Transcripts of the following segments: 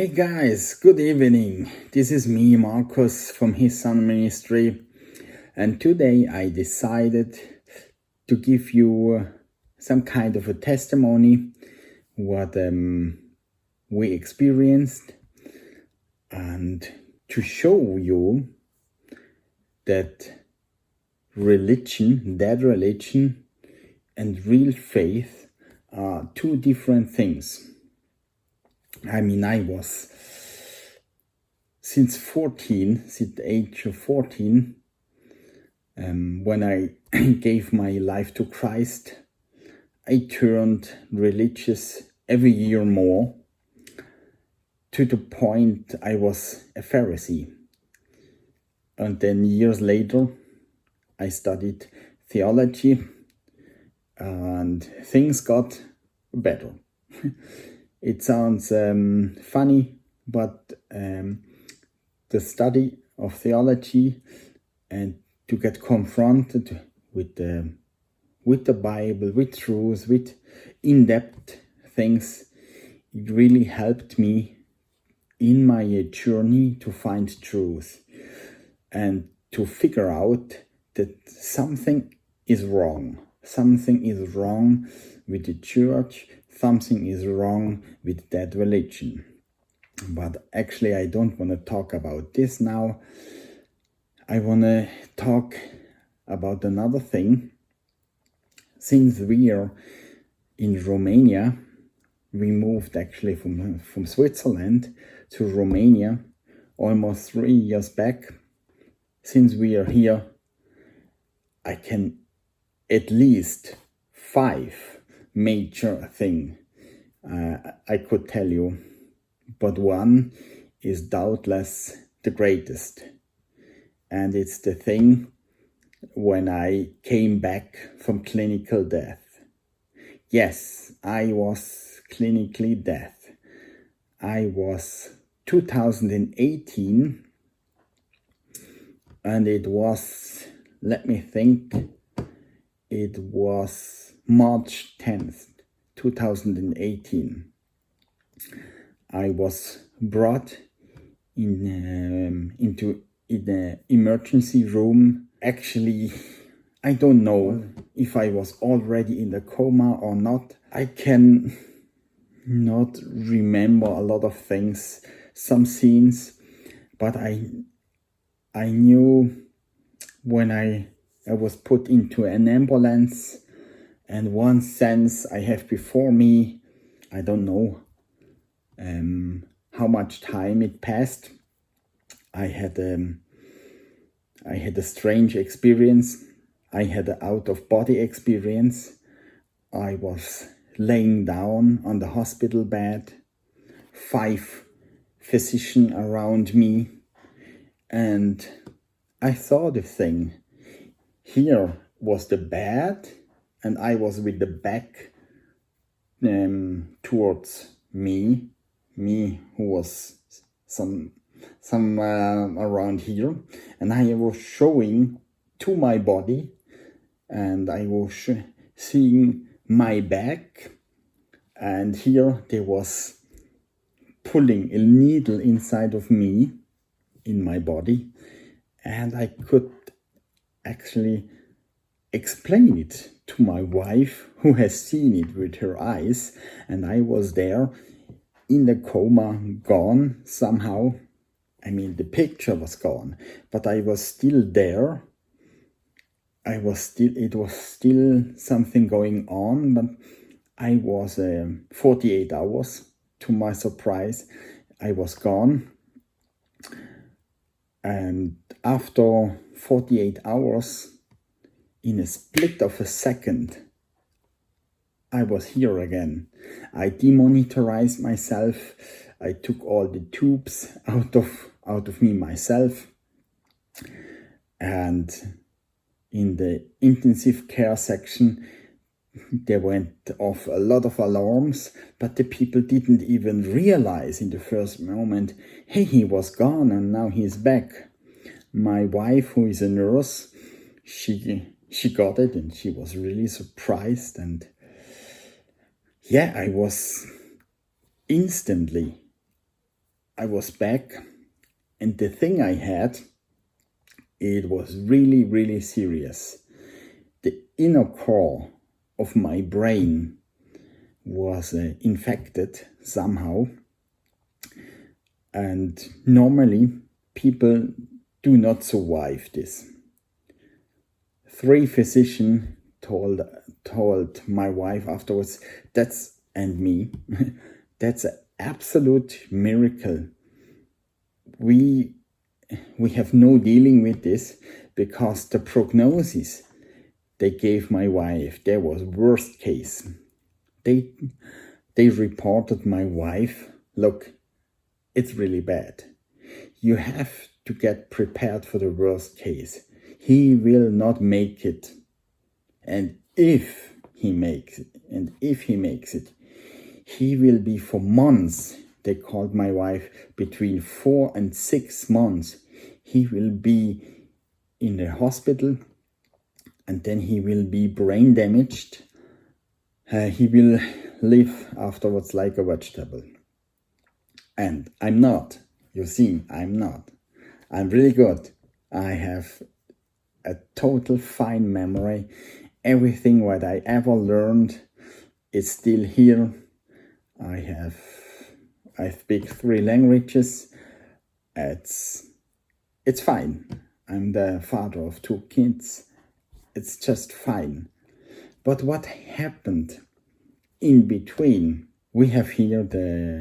Hey guys, good evening. This is me, Marcus, from His Son Ministry, and today I decided to give you some kind of a testimony what we experienced, and to show you that dead religion, and real faith are two different things. I mean, I was since the age of 14, when I gave my life to Christ, I turned religious every year more, to the point I was a Pharisee. And then years later, I studied theology, and things got better. It sounds funny, but the study of theology and to get confronted with the Bible, with truths, with in-depth things, it really helped me in my journey to find truth and to figure out that something is wrong. Something is wrong with the church. Something is wrong with that religion. But actually, I don't want to talk about this now. I want to talk about another thing. Since we are in Romania, we moved actually from Switzerland to Romania almost 3 years back. Since we are here, I can at least 5 major thing I could tell you, but one is doubtless the greatest, and it's the thing when I came back from clinical death. Yes, I was clinically dead. I was 2018, and it was, let me think, it was March 10th, 2018. I was brought into the emergency room. Actually, I don't know if I was already in the coma or not. I can not remember a lot of things, some scenes, but I knew when I was put into an ambulance, and one sense I have before me, I don't know how much time it passed. I had a strange experience. I had an out-of-body experience. I was laying down on the hospital bed, 5 physicians around me, and I saw the thing. Here was the bed, and I was with the back towards me who was some around here, and I was showing to my body, and I was seeing my back, and here there was pulling a needle inside of me, in my body, and I could actually explain it to my wife, who has seen it with her eyes, and I was there in the coma, gone somehow. I mean, the picture was gone, but I was still there. It was still something going on, but I was 48 hours, to my surprise, I was gone. And after 48 hours, in a split of a second, I was here again. I demonitorized myself. I took all the tubes out of me myself. And in the intensive care section, there went off a lot of alarms, but the people didn't even realize in the first moment, hey, he was gone and now he's back. My wife, who is a nurse, she got it, and she was really surprised. And yeah, I was instantly I was back, and the thing I had, it was really, really serious. The inner core of my brain was infected somehow, and normally people do not survive this. 3 physicians told my wife afterwards, and me, that's an absolute miracle. We have no dealing with this, because the prognosis they gave my wife, there was worst case. They reported my wife, look, it's really bad. You have to get prepared for the worst case. He will not make it. And if he makes it, he will be for months. They called my wife between 4 and 6 months. He will be in the hospital, and then he will be brain damaged. He will live afterwards like a vegetable. And I'm not. You see, I'm not. I'm really good. I have a total fine memory. Everything what I ever learned is still here. I speak 3 languages. It's fine. I'm the father of 2 kids. It's just fine. But what happened in between? We have here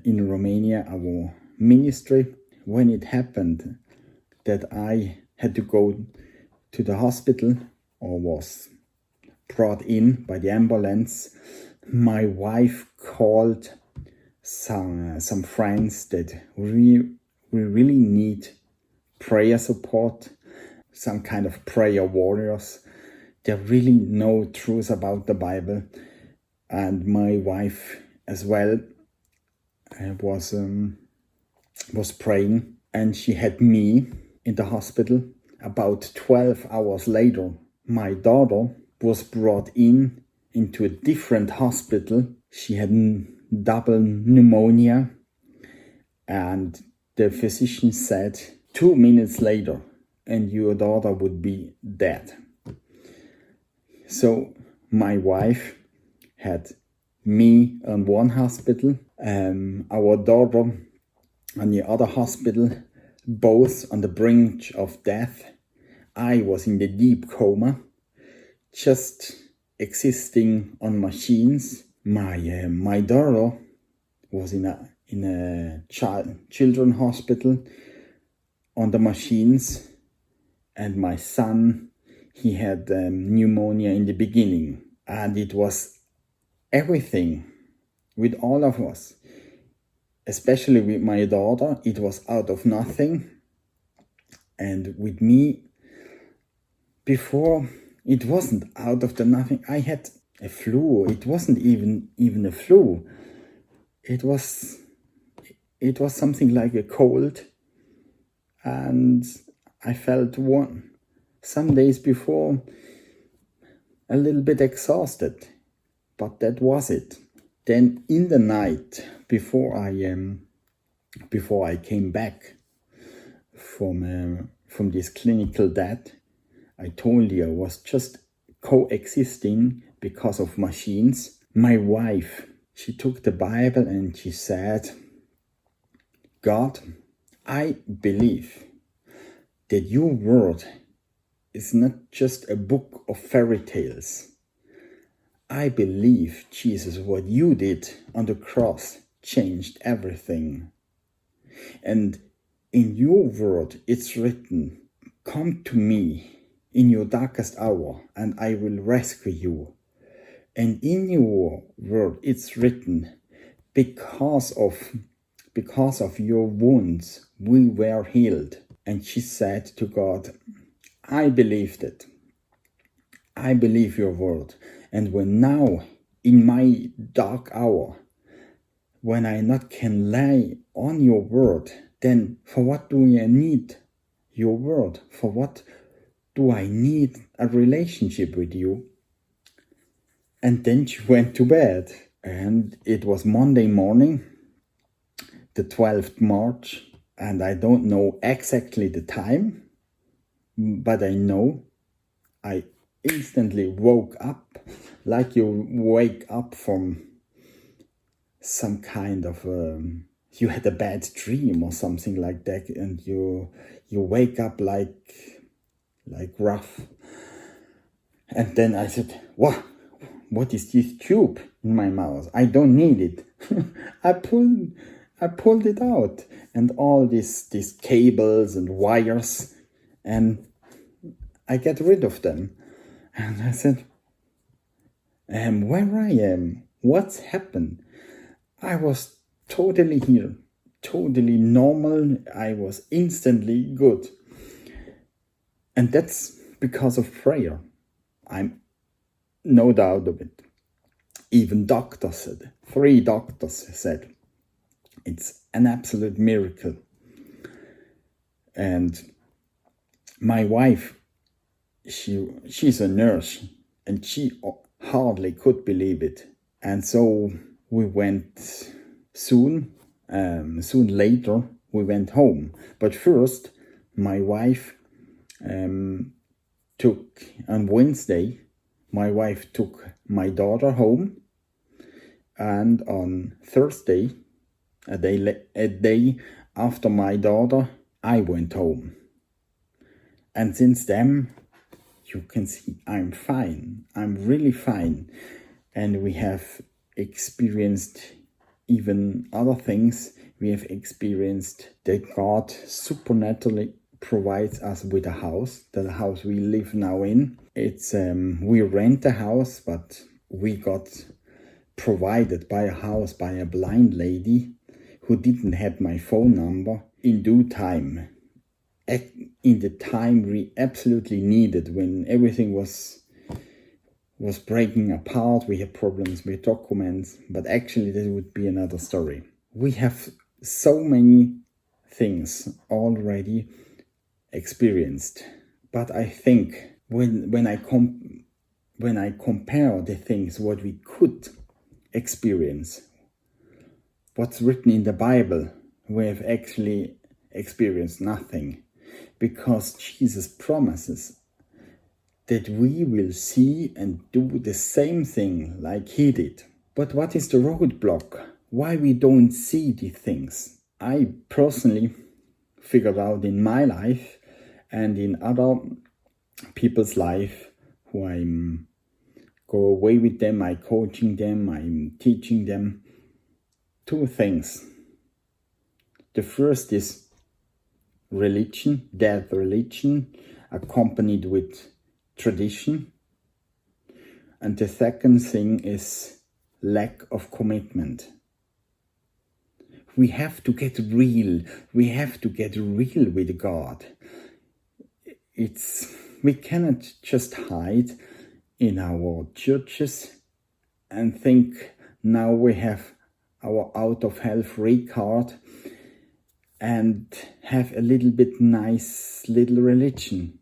in Romania our ministry. When it happened that I had to go to the hospital, or was brought in by the ambulance, my wife called some friends that we really need prayer support, some kind of prayer warriors. They really know truth about the Bible. And my wife as well was praying, and she had me in the hospital. About 12 hours later, my daughter was brought into a different hospital. She had double pneumonia, and the physician said 2 minutes later, and your daughter would be dead. So my wife had me on one hospital, our daughter on the other hospital, both on the brink of death. I was in the deep coma, just existing on machines. My daughter was in a children's hospital on the machines, and my son, he had pneumonia in the beginning, and it was everything with all of us. Especially with my daughter, it was out of nothing. And with me, before, it wasn't out of the nothing. I had a flu. It wasn't even a flu. It was something like a cold. And I felt some days before a little bit exhausted. But that was it. Then in the night, before I came back from this clinical death, I told you I was just coexisting because of machines. My wife, she took the Bible and she said, God, I believe that your word is not just a book of fairy tales. I believe, Jesus, what you did on the cross changed everything. And in your word, it's written, come to me in your darkest hour, and I will rescue you. And in your word, it's written, because of your wounds, we were healed. And she said to God, I believed it. I believe your word. And when now, in my dark hour, when I not can lay on your word, then for what do I need your word? For what do I need a relationship with you? And then she went to bed. And it was Monday morning. the 12th March, and I don't know exactly the time, but I know I instantly woke up like you wake up from some kind of you had a bad dream or something like that, and you wake up like rough. And then I said, what is this tube in my mouth? I don't need it. I pulled it out, and all these cables and wires, and I get rid of them. And I said, where I am, what's happened? I was totally here, totally normal. I was instantly good. And that's because of prayer. I'm no doubt of it. Even doctors said, 3 doctors said, it's an absolute miracle. And my wife, she's a nurse, and she hardly could believe it. And so we went soon later, we went home. But first, my wife took, on Wednesday, my wife took my daughter home. And on Thursday, a day after my daughter, I went home. And since then, you can see I'm fine. I'm really fine. And we have experienced even other things. We have experienced that God supernaturally provides us with a house, the house we live now in. It's we rent a house, but we got provided by a house by a blind lady who didn't have my phone number in due time. In the time we absolutely needed, when everything was breaking apart, we had problems with documents, but actually that would be another story. We have so many things already experienced, but I think when I compare the things what we could experience, what's written in the Bible, we have actually experienced nothing, because Jesus promises that we will see and do the same thing like he did. But what is the roadblock? Why we don't see these things? I personally figured out in my life and in other people's life who I'm go away with them, I'm coaching them, I'm teaching them 2 things. The first is religion, dead religion, accompanied with tradition. And the second thing is lack of commitment. We have to get real. We have to get real with God. We cannot just hide in our churches and think now we have our out of hell free card and have a little bit nice little religion.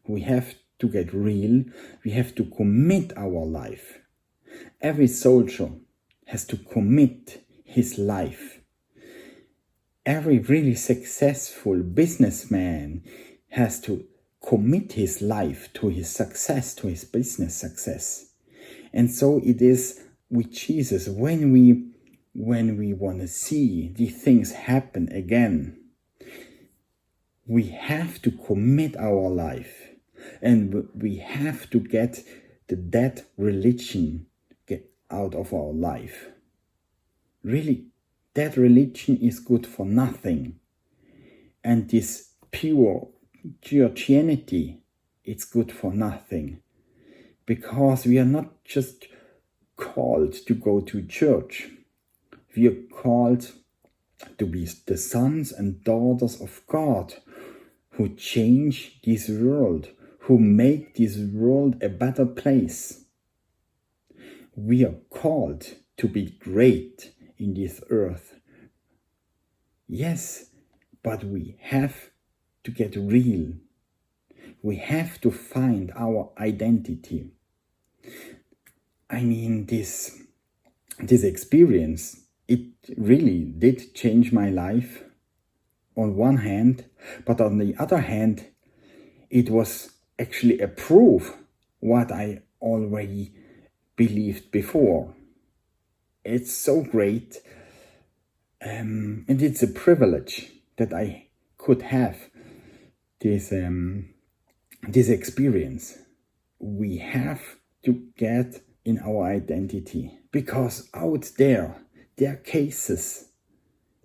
We have to get real. We have to commit our life. Every soldier has to commit his life. Every really successful businessman has to commit his life to his success, to his business success. And so it is with Jesus. When we want to see these things happen again, we have to commit our life, and we have to get the dead religion out of our life. Really, that religion is good for nothing. And this pure Christianity, it's good for nothing. Because we are not just called to go to church. We are called to be the sons and daughters of God, who change this world, who make this world a better place. We are called to be great in this earth. Yes, but we have to get real. We have to find our identity. I mean, this experience it really did change my life on one hand, but on the other hand, it was actually a proof what I already believed before. It's so great, and it's a privilege that I could have this experience. We have to get in our identity, because out there are cases,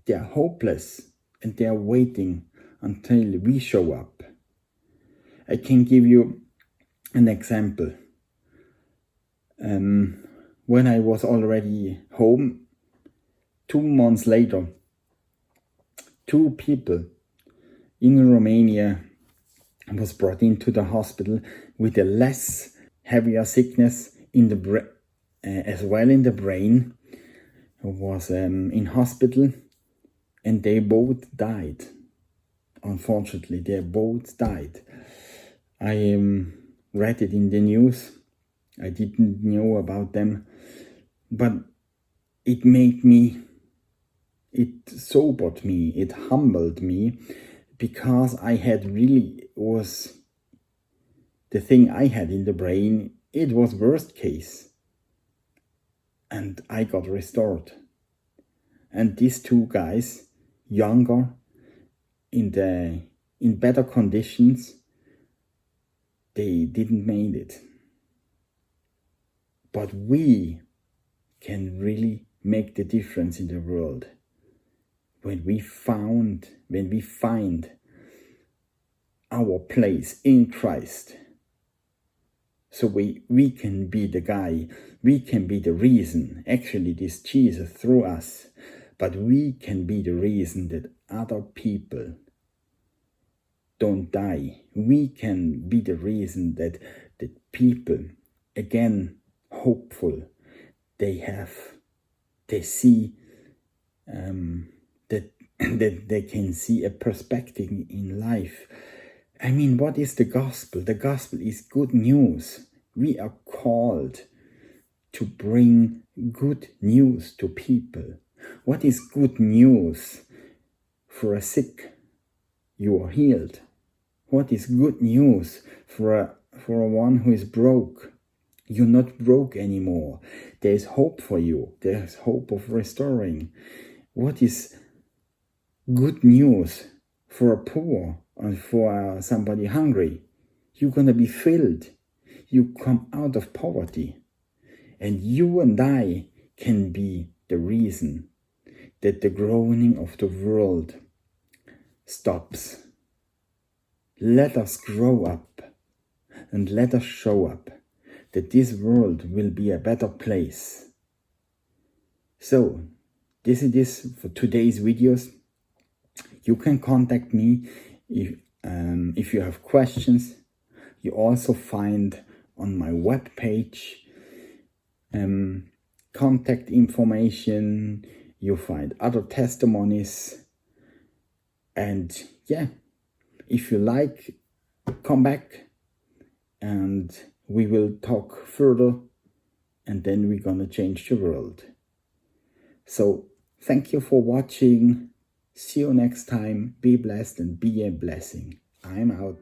they're hopeless, and they're waiting until we show up. I can give you an example. When I was already home, 2 months later, 2 people in Romania was brought into the hospital with a less heavier sickness in the as well in the brain, was in hospital, and they both died. Unfortunately, they both died. I read it in the news. I didn't know about them, but it sobered me, it humbled me, because I had really was the thing I had in the brain, it was worst case. And I got restored. And these 2 guys, younger, in better conditions, they didn't make it. But we can really make the difference in the world when we find our place in Christ. So we can be the guy, we can be the reason, actually this Jesus through us, but we can be the reason that other people don't die. We can be the reason that people, again, hopeful, they see that they can see a perspective in life. I mean, what is the gospel? The gospel is good news. We are called to bring good news to people. What is good news? For a sick, you are healed. What is good news for one who is broke? You're not broke anymore. There is hope for you. There is hope of restoring. What is good news for a poor and for somebody hungry? You're going to be filled. You come out of poverty. And you and I can be the reason that the groaning of the world stops. Let us grow up and let us show up that this world will be a better place. So, this is it for today's videos. You can contact me if you have questions. You also find on my webpage contact information. You find other testimonies. And yeah, if you like, come back and we will talk further, and then we're gonna change the world. So thank you for watching. See you next time. Be blessed and be a blessing. I'm out.